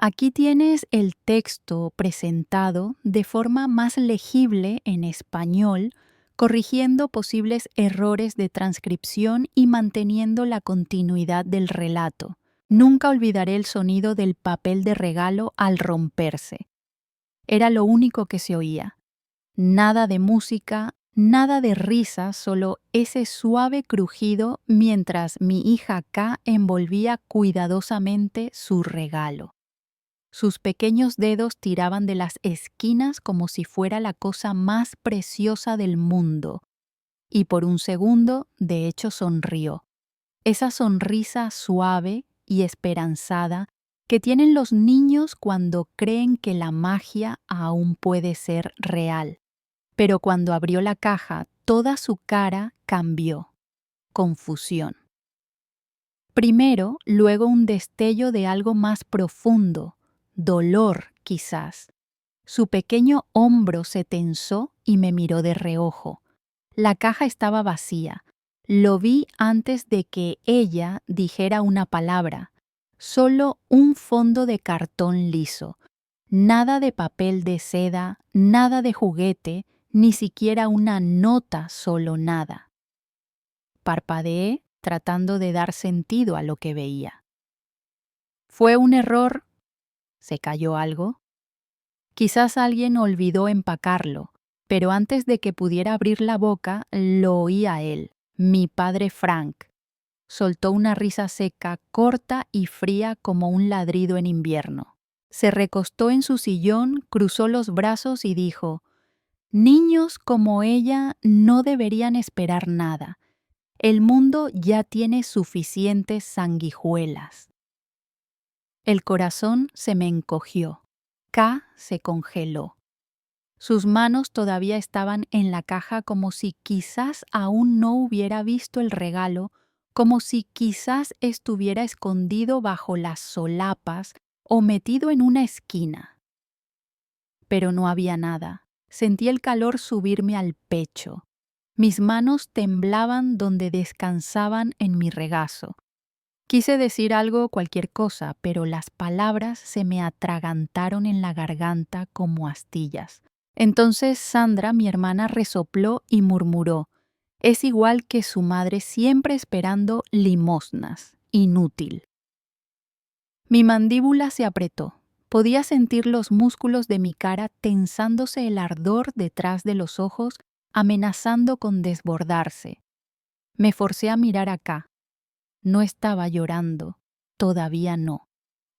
Aquí tienes el texto presentado de forma más legible en español, corrigiendo posibles errores de transcripción y manteniendo la continuidad del relato. Nunca olvidaré el sonido del papel de regalo al romperse. Era lo único que se oía. Nada de música, nada de risa, solo ese suave crujido mientras mi hija K envolvía cuidadosamente su regalo. Sus pequeños dedos tiraban de las esquinas como si fuera la cosa más preciosa del mundo, y por un segundo, de hecho, sonrió. Esa sonrisa suave y esperanzada que tienen los niños cuando creen que la magia aún puede ser real. Pero cuando abrió la caja, toda su cara cambió. Confusión. Primero, luego un destello de algo más profundo, dolor quizás. Su pequeño hombro se tensó y me miró de reojo. La caja estaba vacía. Lo vi antes de que ella dijera una palabra. Solo un fondo de cartón liso. Nada de papel de seda, nada de juguete, ni siquiera una nota, solo nada. Parpadeé tratando de dar sentido a lo que veía. ¿Fue un error? ¿Se cayó algo? Quizás alguien olvidó empacarlo, pero antes de que pudiera abrir la boca, lo oí a él, mi padre Frank. Soltó una risa seca, corta y fría como un ladrido en invierno. Se recostó en su sillón, cruzó los brazos y dijo: «Niños como ella no deberían esperar nada. El mundo ya tiene suficientes sanguijuelas». El corazón se me encogió. K se congeló. Sus manos todavía estaban en la caja como si quizás aún no hubiera visto el regalo, como si quizás estuviera escondido bajo las solapas o metido en una esquina. Pero no había nada. Sentí el calor subirme al pecho. Mis manos temblaban donde descansaban en mi regazo. Quise decir algo, cualquier cosa, pero las palabras se me atragantaron en la garganta como astillas. Entonces Sandra, mi hermana, resopló y murmuró: «Es igual que su madre siempre esperando limosnas. Inútil». Mi mandíbula se apretó. Podía sentir los músculos de mi cara tensándose, el ardor detrás de los ojos amenazando con desbordarse. Me forcé a mirar acá. No estaba llorando, todavía no,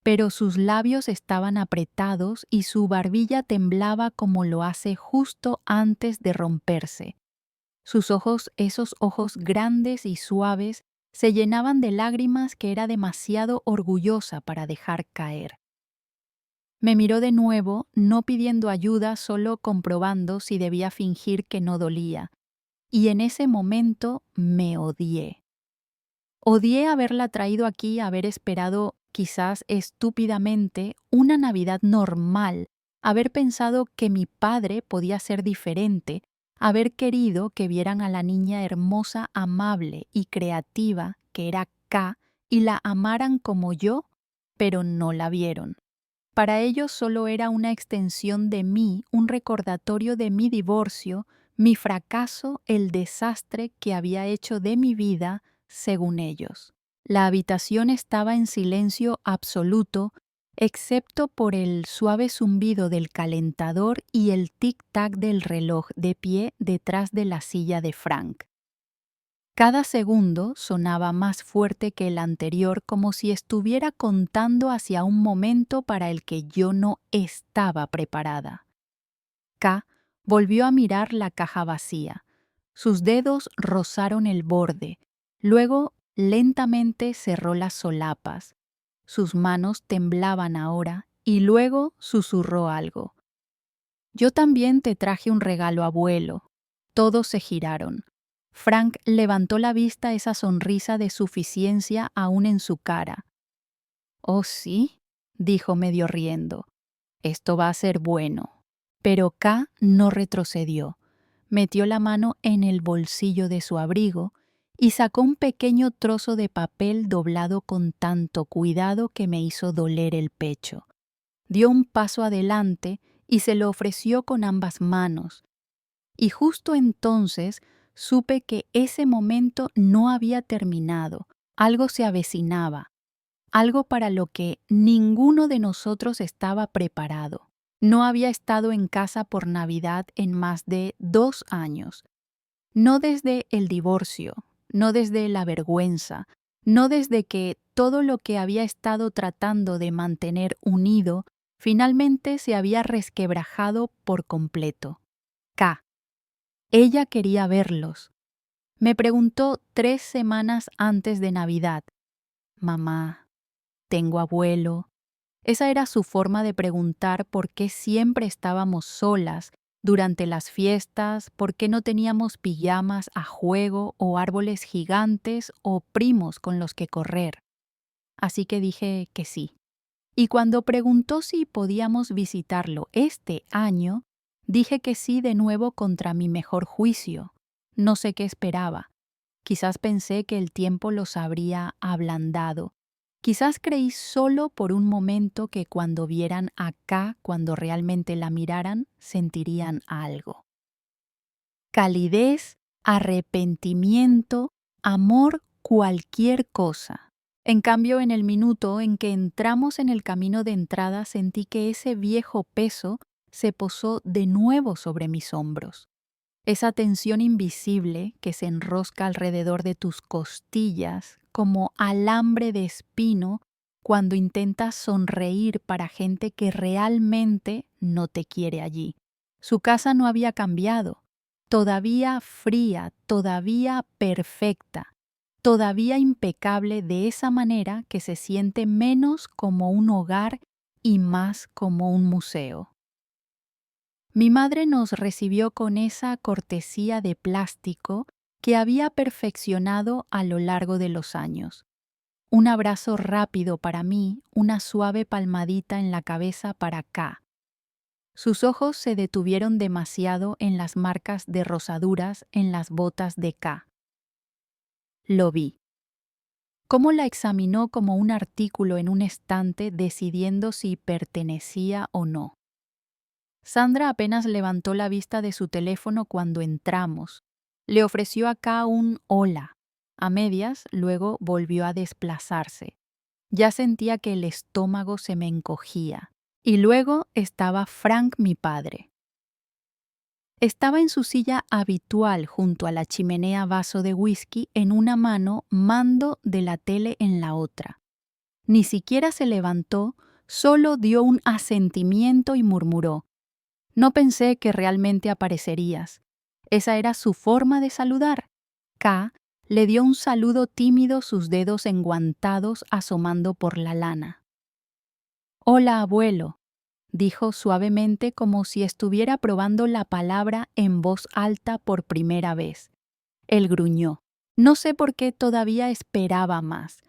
pero sus labios estaban apretados y su barbilla temblaba como lo hace justo antes de romperse. Sus ojos, esos ojos grandes y suaves, se llenaban de lágrimas que era demasiado orgullosa para dejar caer. Me miró de nuevo, no pidiendo ayuda, solo comprobando si debía fingir que no dolía, y en ese momento me odié. Odié haberla traído aquí, haber esperado, quizás estúpidamente, una Navidad normal, haber pensado que mi padre podía ser diferente, haber querido que vieran a la niña hermosa, amable y creativa que era K y la amaran como yo, pero no la vieron. Para ellos solo era una extensión de mí, un recordatorio de mi divorcio, mi fracaso, el desastre que había hecho de mi vida, según ellos. La habitación estaba en silencio absoluto, excepto por el suave zumbido del calentador y el tic-tac del reloj de pie detrás de la silla de Frank. Cada segundo sonaba más fuerte que el anterior, como si estuviera contando hacia un momento para el que yo no estaba preparada. K volvió a mirar la caja vacía. Sus dedos rozaron el borde. Luego, lentamente cerró las solapas. Sus manos temblaban ahora y luego susurró algo. «Yo también te traje un regalo, abuelo». Todos se giraron. Frank levantó la vista, esa sonrisa de suficiencia aún en su cara. «¿Oh, sí?», dijo medio riendo. «Esto va a ser bueno». Pero K no retrocedió. Metió la mano en el bolsillo de su abrigo y sacó un pequeño trozo de papel doblado con tanto cuidado que me hizo doler el pecho. Dio un paso adelante y se lo ofreció con ambas manos. Y justo entonces supe que ese momento no había terminado. Algo se avecinaba, algo para lo que ninguno de nosotros estaba preparado. No había estado en casa por Navidad en más de 2 años. No desde el divorcio, no desde la vergüenza, no desde que todo lo que había estado tratando de mantener unido finalmente se había resquebrajado por completo. K. Ella quería verlos. Me preguntó 3 semanas antes de Navidad: «Mamá, ¿tengo abuelo?». Esa era su forma de preguntar por qué siempre estábamos solas durante las fiestas, por qué no teníamos pijamas a juego o árboles gigantes o primos con los que correr. Así que dije que sí. Y cuando preguntó si podíamos visitarlo este año, dije que sí de nuevo contra mi mejor juicio. No sé qué esperaba. Quizás pensé que el tiempo los habría ablandado. Quizás creí solo por un momento que cuando vieran acá, cuando realmente la miraran, sentirían algo. Calidez, arrepentimiento, amor, cualquier cosa. En cambio, en el minuto en que entramos en el camino de entrada, sentí que ese viejo peso se posó de nuevo sobre mis hombros. Esa tensión invisible que se enrosca alrededor de tus costillas como alambre de espino cuando intentas sonreír para gente que realmente no te quiere allí. Su casa no había cambiado, todavía fría, todavía perfecta, todavía impecable de esa manera que se siente menos como un hogar y más como un museo. Mi madre nos recibió con esa cortesía de plástico que había perfeccionado a lo largo de los años. Un abrazo rápido para mí, una suave palmadita en la cabeza para K. Sus ojos se detuvieron demasiado en las marcas de rosaduras en las botas de K. Lo vi. Cómo la examinó como un artículo en un estante decidiendo si pertenecía o no. Sandra apenas levantó la vista de su teléfono cuando entramos. Le ofreció a K un hola. A medias, luego volvió a desplazarse. Ya sentía que el estómago se me encogía. Y luego estaba Frank, mi padre. Estaba en su silla habitual junto a la chimenea, vaso de whisky en una mano, mando de la tele en la otra. Ni siquiera se levantó, solo dio un asentimiento y murmuró: «No pensé que realmente aparecerías». Esa era su forma de saludar. K le dio un saludo tímido, sus dedos enguantados asomando por la lana. «Hola, abuelo», dijo suavemente como si estuviera probando la palabra en voz alta por primera vez. Él gruñó. No sé por qué todavía esperaba más.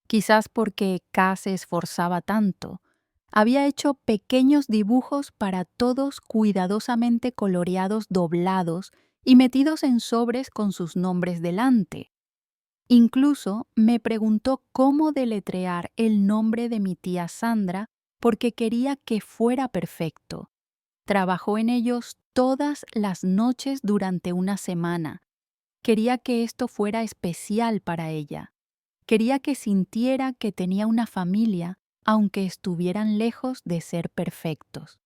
Quizás porque K se esforzaba tanto. Había hecho pequeños dibujos para todos cuidadosamente coloreados, doblados y metidos en sobres con sus nombres delante. Incluso me preguntó cómo deletrear el nombre de mi tía Sandra porque quería que fuera perfecto. Trabajó en ellos todas las noches durante una semana. Quería que esto fuera especial para ella. Quería que sintiera que tenía una familia, aunque estuvieran lejos de ser perfectos.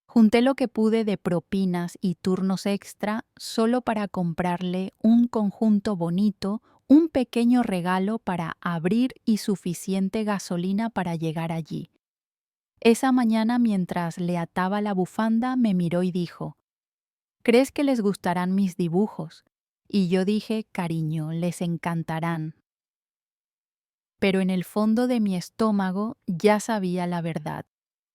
Junté lo que pude de propinas y turnos extra solo para comprarle un conjunto bonito, un pequeño regalo para abrir y suficiente gasolina para llegar allí. Esa mañana, mientras le ataba la bufanda, me miró y dijo: «¿Crees que les gustarán mis dibujos?». Y yo dije: «Cariño, les encantarán». Pero en el fondo de mi estómago ya sabía la verdad.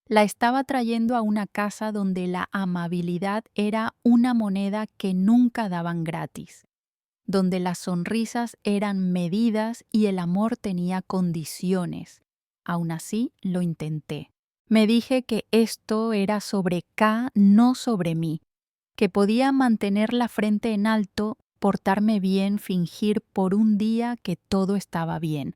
La estaba trayendo a una casa donde la amabilidad era una moneda que nunca daban gratis, donde las sonrisas eran medidas y el amor tenía condiciones. Aún así, lo intenté. Me dije que esto era sobre K, no sobre mí, que podía mantener la frente en alto, portarme bien, fingir por un día que todo estaba bien.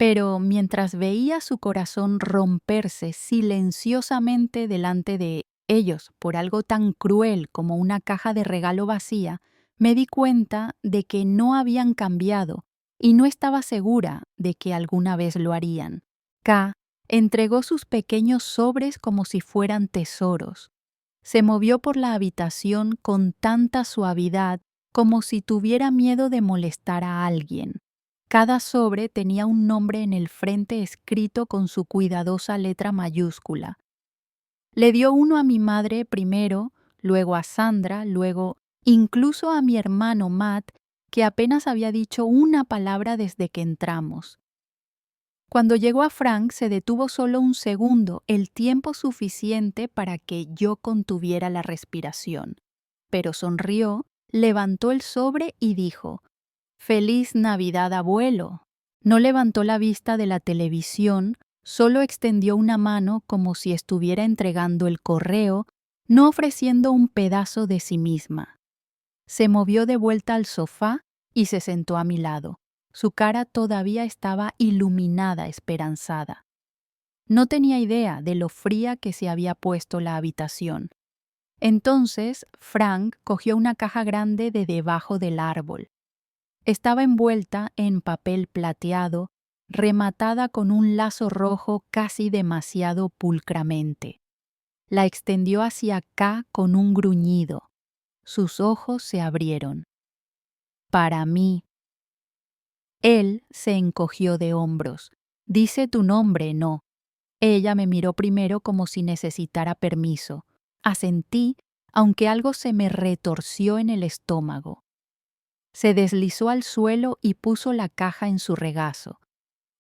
Pero mientras veía su corazón romperse silenciosamente delante de ellos por algo tan cruel como una caja de regalo vacía, me di cuenta de que no habían cambiado y no estaba segura de que alguna vez lo harían. K entregó sus pequeños sobres como si fueran tesoros. Se movió por la habitación con tanta suavidad como si tuviera miedo de molestar a alguien. Cada sobre tenía un nombre en el frente escrito con su cuidadosa letra mayúscula. Le dio uno a mi madre primero, luego a Sandra, luego incluso a mi hermano Matt, que apenas había dicho una palabra desde que entramos. Cuando llegó a Frank se detuvo solo un segundo, el tiempo suficiente para que yo contuviera la respiración. Pero sonrió, levantó el sobre y dijo: «Feliz Navidad, abuelo». No levantó la vista de la televisión, solo extendió una mano como si estuviera entregando el correo, no ofreciendo un pedazo de sí misma. Se movió de vuelta al sofá y se sentó a mi lado. Su cara todavía estaba iluminada, esperanzada. No tenía idea de lo fría que se había puesto la habitación. Entonces, Frank cogió una caja grande de debajo del árbol. Estaba envuelta en papel plateado, rematada con un lazo rojo casi demasiado pulcramente. La extendió hacia K con un gruñido. Sus ojos se abrieron. «Para mí». Él se encogió de hombros. «Dice tu nombre, no». Ella me miró primero como si necesitara permiso. Asentí, aunque algo se me retorció en el estómago. Se deslizó al suelo y puso la caja en su regazo.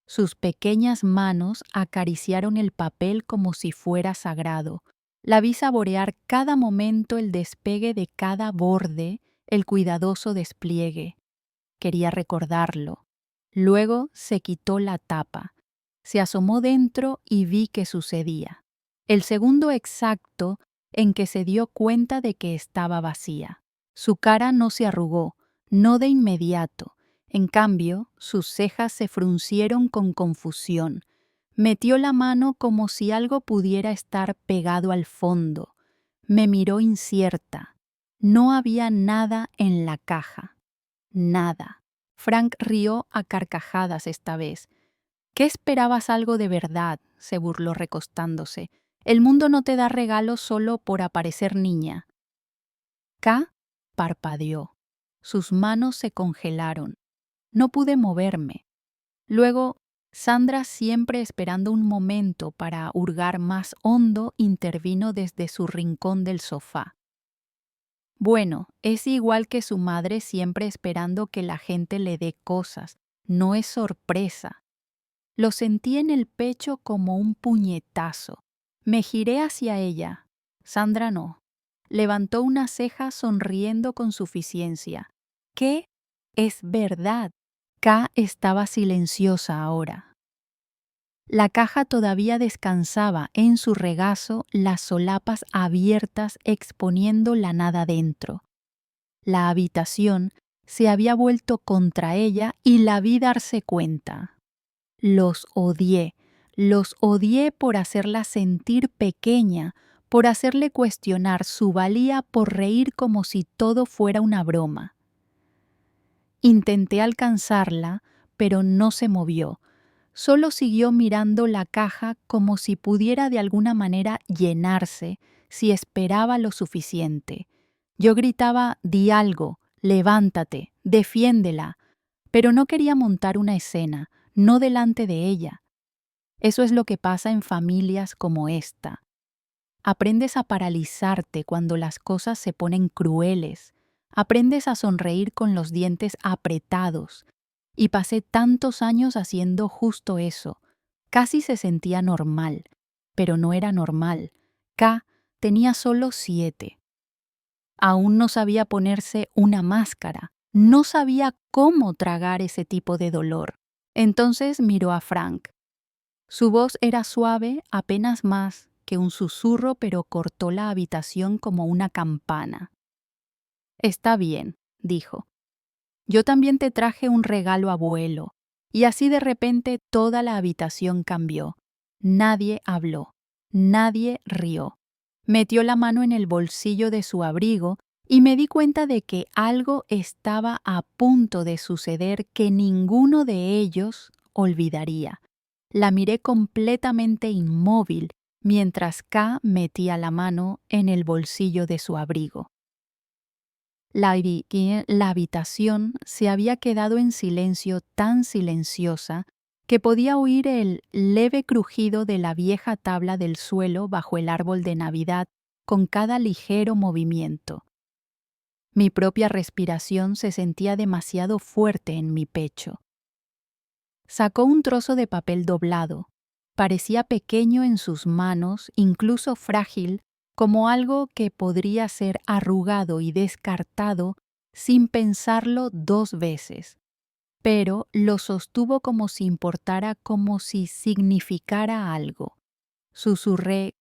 Sus pequeñas manos acariciaron el papel como si fuera sagrado. La vi saborear cada momento, el despegue de cada borde, el cuidadoso despliegue. Quería recordarlo. Luego se quitó la tapa. Se asomó dentro y vi qué sucedía. El segundo exacto en que se dio cuenta de que estaba vacía. Su cara no se arrugó, no de inmediato. En cambio, sus cejas se fruncieron con confusión. Metió la mano como si algo pudiera estar pegado al fondo. Me miró incierta. No había nada en la caja. Nada. Frank rió a carcajadas esta vez. «¿Qué esperabas algo de verdad?», se burló recostándose. «El mundo no te da regalos solo por aparecer niña». K parpadeó. Sus manos se congelaron. No pude moverme. Luego, Sandra, siempre esperando un momento para hurgar más hondo, intervino desde su rincón del sofá. «Bueno, es igual que su madre, siempre esperando que la gente le dé cosas. No es sorpresa». Lo sentí en el pecho como un puñetazo. Me giré hacia ella. Sandra no. Levantó una ceja sonriendo con suficiencia. «¿Qué? Es verdad». K estaba silenciosa ahora. La caja todavía descansaba en su regazo, las solapas abiertas exponiendo la nada dentro. La habitación se había vuelto contra ella y la vi darse cuenta. Los odié por hacerla sentir pequeña, por hacerle cuestionar su valía, por reír como si todo fuera una broma. Intenté alcanzarla, pero no se movió. Solo siguió mirando la caja como si pudiera de alguna manera llenarse si esperaba lo suficiente. Yo gritaba: «Di algo, levántate, defiéndela», pero no quería montar una escena, no delante de ella. Eso es lo que pasa en familias como esta. Aprendes a paralizarte cuando las cosas se ponen crueles. Aprendes a sonreír con los dientes apretados. Y pasé tantos años haciendo justo eso. Casi se sentía normal, pero no era normal. K tenía solo 7. Aún no sabía ponerse una máscara. No sabía cómo tragar ese tipo de dolor. Entonces miró a Frank. Su voz era suave, apenas más que un susurro, pero cortó la habitación como una campana. «Está bien», dijo. «Yo también te traje un regalo, abuelo. Y así de repente toda la habitación cambió. Nadie habló, nadie rió. Metió la mano en el bolsillo de su abrigo y me di cuenta de que algo estaba a punto de suceder que ninguno de ellos olvidaría. La miré completamente inmóvil mientras K metía la mano en el bolsillo de su abrigo. La habitación se había quedado en silencio, tan silenciosa que podía oír el leve crujido de la vieja tabla del suelo bajo el árbol de Navidad con cada ligero movimiento. Mi propia respiración se sentía demasiado fuerte en mi pecho. Sacó un trozo de papel doblado. Parecía pequeño en sus manos, incluso frágil, como algo que podría ser arrugado y descartado sin pensarlo 2 veces. Pero lo sostuvo como si importara, como si significara algo. Susurré: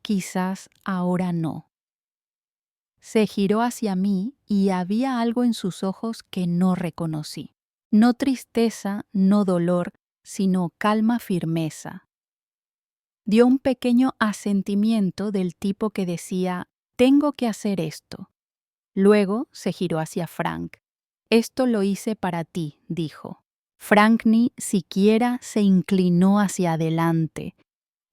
quizás ahora no. Se giró hacia mí y había algo en sus ojos que no reconocí. No tristeza, no dolor, sino calma firmeza. Dio un pequeño asentimiento del tipo que decía: tengo que hacer esto. Luego se giró hacia Frank. Esto lo hice para ti, dijo. Frank ni siquiera se inclinó hacia adelante.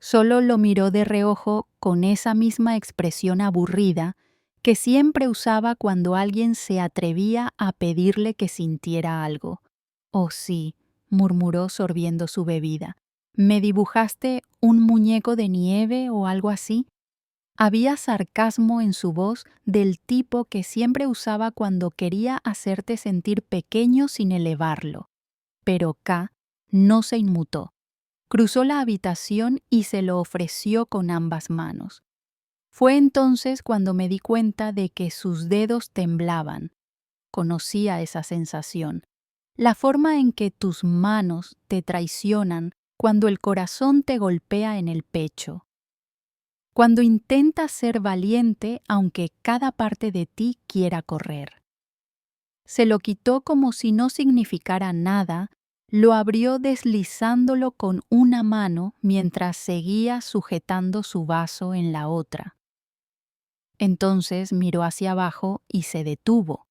Solo lo miró de reojo con esa misma expresión aburrida que siempre usaba cuando alguien se atrevía a pedirle que sintiera algo. Oh sí, murmuró sorbiendo su bebida. ¿Me dibujaste un muñeco de nieve o algo así? Había sarcasmo en su voz del tipo que siempre usaba cuando quería hacerte sentir pequeño sin elevarlo. Pero K no se inmutó. Cruzó la habitación y se lo ofreció con ambas manos. Fue entonces cuando me di cuenta de que sus dedos temblaban. Conocía esa sensación. La forma en que tus manos te traicionan cuando el corazón te golpea en el pecho. Cuando intentas ser valiente aunque cada parte de ti quiera correr. Se lo quitó como si no significara nada, lo abrió deslizándolo con una mano mientras seguía sujetando su vaso en la otra. Entonces miró hacia abajo y se detuvo.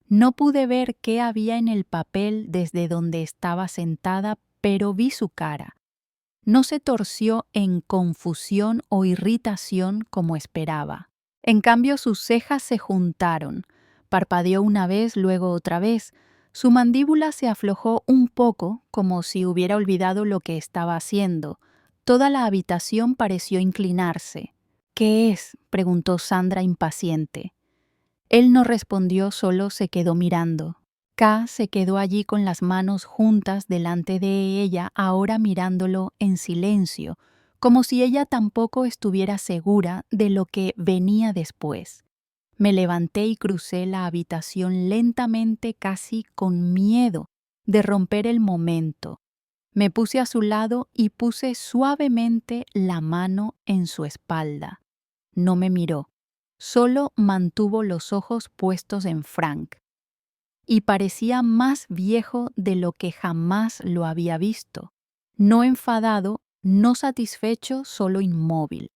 No pude ver qué había en el papel desde donde estaba sentada, pero vi su cara. No se torció en confusión o irritación como esperaba. En cambio, sus cejas se juntaron. Parpadeó una vez, luego otra vez. Su mandíbula se aflojó un poco, como si hubiera olvidado lo que estaba haciendo. Toda la habitación pareció inclinarse. ¿Qué es?, preguntó Sandra impaciente. Él no respondió, solo se quedó mirando. K se quedó allí con las manos juntas delante de ella, ahora mirándolo en silencio, como si ella tampoco estuviera segura de lo que venía después. Me levanté y crucé la habitación lentamente, casi con miedo de romper el momento. Me puse a su lado y puse suavemente la mano en su espalda. No me miró, solo mantuvo los ojos puestos en Frank. Y parecía más viejo de lo que jamás lo había visto. No enfadado, no satisfecho, solo inmóvil.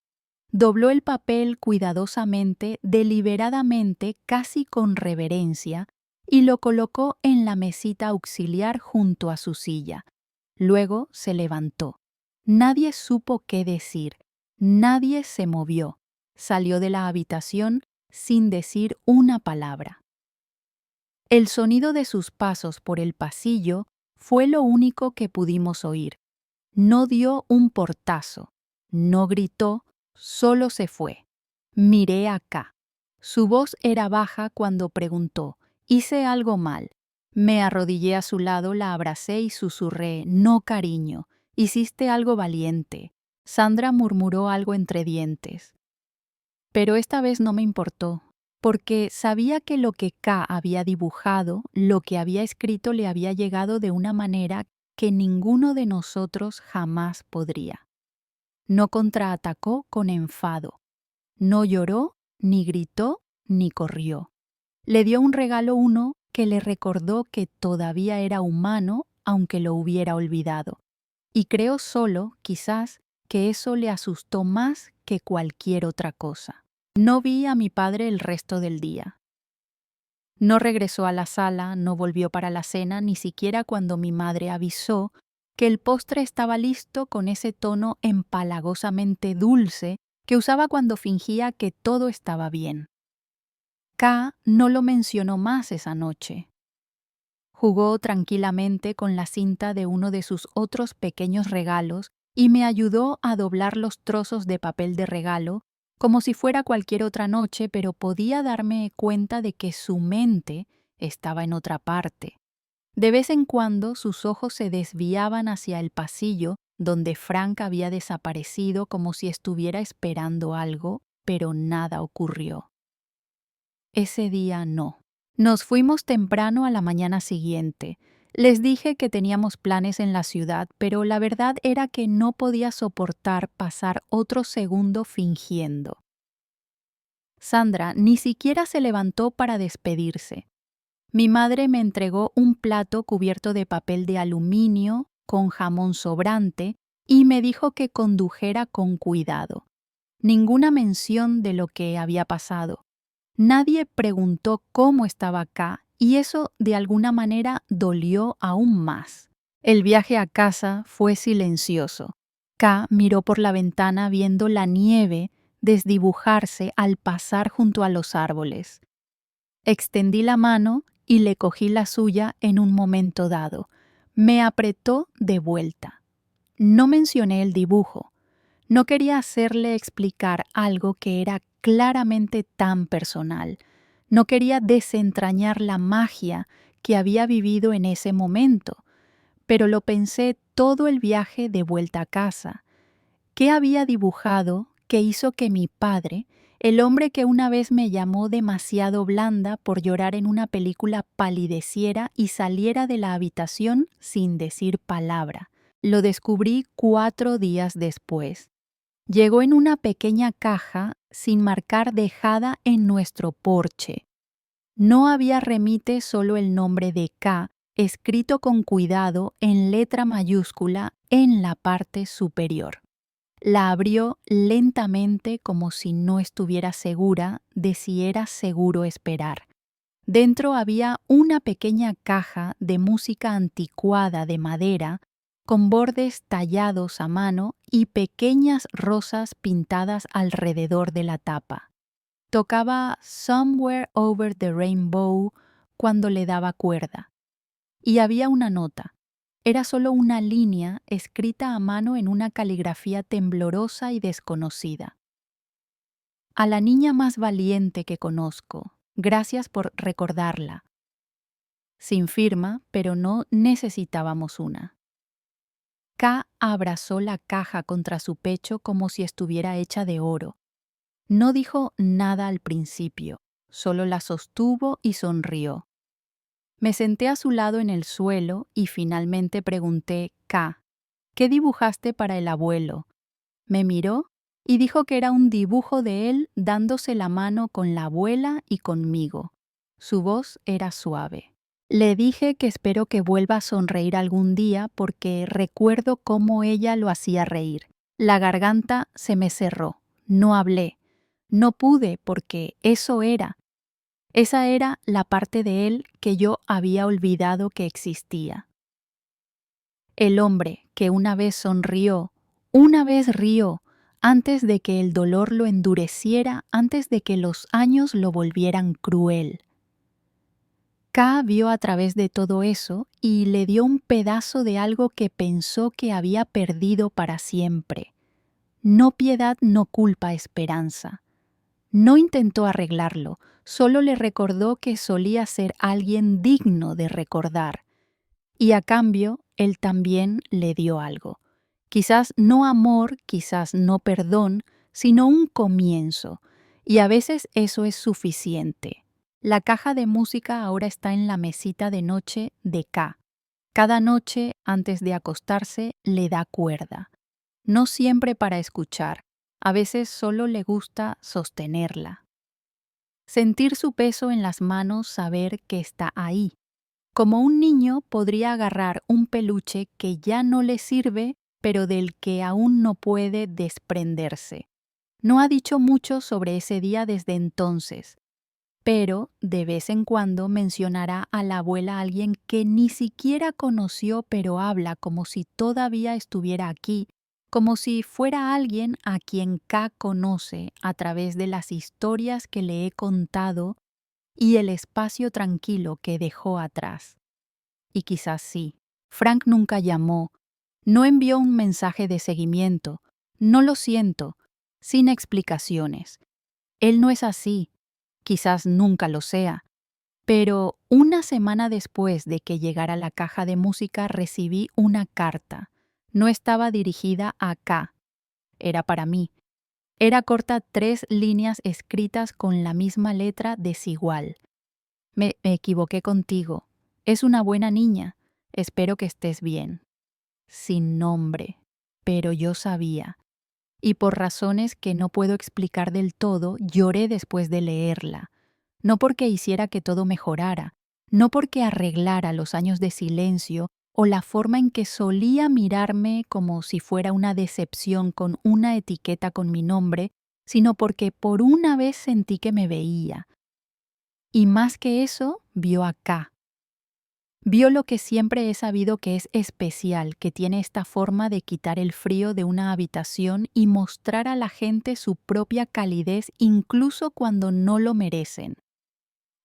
Dobló el papel cuidadosamente, deliberadamente, casi con reverencia, y lo colocó en la mesita auxiliar junto a su silla. Luego se levantó. Nadie supo qué decir. Nadie se movió. Salió de la habitación sin decir una palabra. El sonido de sus pasos por el pasillo fue lo único que pudimos oír. No dio un portazo, no gritó, solo se fue. Miré a K. Su voz era baja cuando preguntó: «¿Hice algo mal?». Me arrodillé a su lado, la abracé y susurré: «No, cariño, hiciste algo valiente». Sandra murmuró algo entre dientes. Pero esta vez no me importó, porque sabía que lo que K había dibujado, lo que había escrito, le había llegado de una manera que ninguno de nosotros jamás podría. No contraatacó con enfado, no lloró, ni gritó, ni corrió. Le dio un regalo, uno que le recordó que todavía era humano aunque lo hubiera olvidado. Y creo solo, quizás, que eso le asustó más que cualquier otra cosa. No vi a mi padre el resto del día. No regresó a la sala, no volvió para la cena, ni siquiera cuando mi madre avisó que el postre estaba listo con ese tono empalagosamente dulce que usaba cuando fingía que todo estaba bien. K no lo mencionó más esa noche. Jugó tranquilamente con la cinta de uno de sus otros pequeños regalos y me ayudó a doblar los trozos de papel de regalo como si fuera cualquier otra noche, pero podía darme cuenta de que su mente estaba en otra parte. De vez en cuando sus ojos se desviaban hacia el pasillo donde Frank había desaparecido como si estuviera esperando algo, pero nada ocurrió. Ese día no. Nos fuimos temprano a la mañana siguiente. Les dije que teníamos planes en la ciudad, pero la verdad era que no podía soportar pasar otro segundo fingiendo. Sandra ni siquiera se levantó para despedirse. Mi madre me entregó un plato cubierto de papel de aluminio con jamón sobrante y me dijo que condujera con cuidado. Ninguna mención de lo que había pasado. Nadie preguntó cómo estaba acá y eso de alguna manera dolió aún más. El viaje a casa fue silencioso. K miró por la ventana viendo la nieve desdibujarse al pasar junto a los árboles. Extendí la mano y le cogí la suya en un momento dado. Me apretó de vuelta. No mencioné el dibujo. No quería hacerle explicar algo que era claramente tan personal. No quería desentrañar la magia que había vivido en ese momento, pero lo pensé todo el viaje de vuelta a casa. ¿Qué había dibujado que hizo que mi padre, el hombre que una vez me llamó demasiado blanda por llorar en una película, palideciera y saliera de la habitación sin decir palabra? Lo descubrí 4 días después. Llegó en una pequeña caja sin marcar dejada en nuestro porche. No había remite, solo el nombre de K, escrito con cuidado en letra mayúscula en la parte superior. La abrió lentamente como si no estuviera segura de si era seguro esperar. Dentro había una pequeña caja de música anticuada de madera con bordes tallados a mano y pequeñas rosas pintadas alrededor de la tapa. Tocaba Somewhere Over the Rainbow cuando le daba cuerda. Y había una nota. Era solo una línea escrita a mano en una caligrafía temblorosa y desconocida. A la niña más valiente que conozco, gracias por recordarla. Sin firma, pero no necesitábamos una. K abrazó la caja contra su pecho como si estuviera hecha de oro. No dijo nada al principio, solo la sostuvo y sonrió. Me senté a su lado en el suelo y finalmente pregunté: K, ¿qué dibujaste para el abuelo? Me miró y dijo que era un dibujo de él dándose la mano con la abuela y conmigo. Su voz era suave. Le dije que espero que vuelva a sonreír algún día porque recuerdo cómo ella lo hacía reír. La garganta se me cerró. No hablé. No pude porque eso era. Esa era la parte de él que yo había olvidado que existía. El hombre que una vez sonrió, una vez rió, antes de que el dolor lo endureciera, antes de que los años lo volvieran cruel. K vio a través de todo eso y le dio un pedazo de algo que pensó que había perdido para siempre. No piedad, no culpa, esperanza. No intentó arreglarlo, solo le recordó que solía ser alguien digno de recordar. Y a cambio, él también le dio algo. Quizás no amor, quizás no perdón, sino un comienzo. Y a veces eso es suficiente. La caja de música ahora está en la mesita de noche de K. Cada noche, antes de acostarse, le da cuerda. No siempre para escuchar, a veces solo le gusta sostenerla. Sentir su peso en las manos, saber que está ahí. Como un niño podría agarrar un peluche que ya no le sirve, pero del que aún no puede desprenderse. No ha dicho mucho sobre ese día desde entonces, pero de vez en cuando mencionará a la abuela a alguien que ni siquiera conoció, pero habla como si todavía estuviera aquí, como si fuera alguien a quien K conoce a través de las historias que le he contado y el espacio tranquilo que dejó atrás. Y quizás sí, Frank nunca llamó, no envió un mensaje de seguimiento, no lo siento, sin explicaciones. Él no es así, quizás nunca lo sea, pero una semana después de que llegara la caja de música recibí una carta. No estaba dirigida a K, era para mí. Era corta, 3 líneas escritas con la misma letra desigual. Me equivoqué contigo. Es una buena niña. Espero que estés bien. Sin nombre. Pero yo sabía. Y por razones que no puedo explicar del todo, lloré después de leerla. No porque hiciera que todo mejorara, no porque arreglara los años de silencio o la forma en que solía mirarme como si fuera una decepción con una etiqueta con mi nombre, sino porque por una vez sentí que me veía. Y más que eso, vio acá. Vio lo que siempre he sabido que es especial, que tiene esta forma de quitar el frío de una habitación y mostrar a la gente su propia calidez incluso cuando no lo merecen.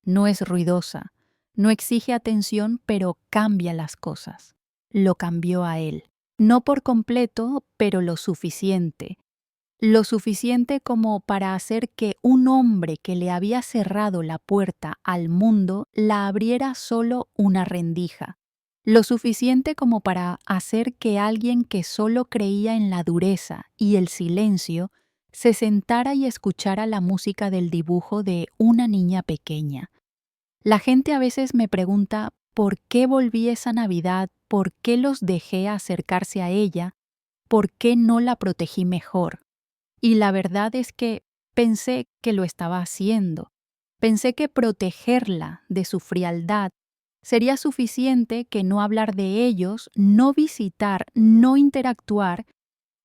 No es ruidosa, no exige atención, pero cambia las cosas. Lo cambió a él. No por completo, pero lo suficiente como para hacer que un hombre que le había cerrado la puerta al mundo la abriera solo una rendija, lo suficiente como para hacer que alguien que solo creía en la dureza y el silencio se sentara y escuchara la música del dibujo de una niña pequeña. La gente a veces me pregunta por qué volví esa Navidad, por qué los dejé acercarse a ella, por qué no la protegí mejor. Y la verdad es que pensé que lo estaba haciendo. Pensé que protegerla de su frialdad sería suficiente, que no hablar de ellos, no visitar, no interactuar,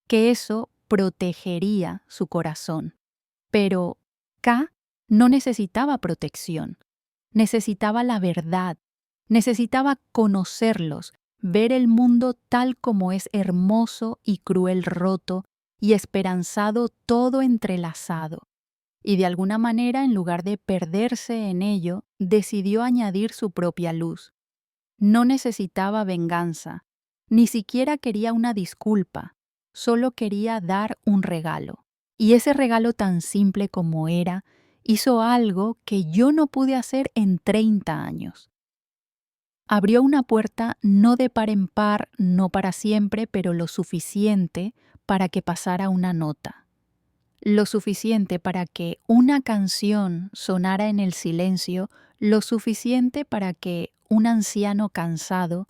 que eso protegería su corazón. Pero K no necesitaba protección. Necesitaba la verdad. Necesitaba conocerlos, ver el mundo tal como es, hermoso y cruel, roto y esperanzado, todo entrelazado. Y de alguna manera, en lugar de perderse en ello, decidió añadir su propia luz. No necesitaba venganza, ni siquiera quería una disculpa, solo quería dar un regalo. Y ese regalo, tan simple como era, hizo algo que yo no pude hacer en 30 años. Abrió una puerta no de par en par, no para siempre, pero lo suficiente para que pasara una nota. Lo suficiente para que una canción sonara en el silencio, lo suficiente para que un anciano cansado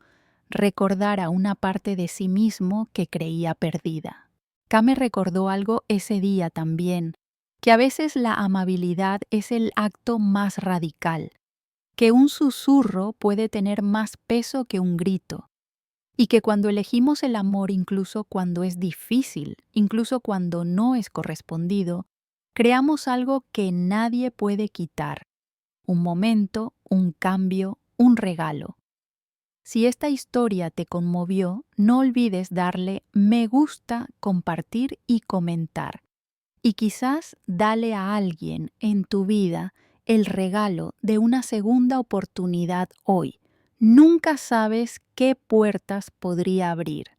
recordara una parte de sí mismo que creía perdida. K me recordó algo ese día también, que a veces la amabilidad es el acto más radical, que un susurro puede tener más peso que un grito, y que cuando elegimos el amor, incluso cuando es difícil, incluso cuando no es correspondido, creamos algo que nadie puede quitar: un momento, un cambio, un regalo. Si esta historia te conmovió, no olvides darle me gusta, compartir y comentar. Y quizás dale a alguien en tu vida el regalo de una segunda oportunidad hoy. Nunca sabes qué puertas podría abrir.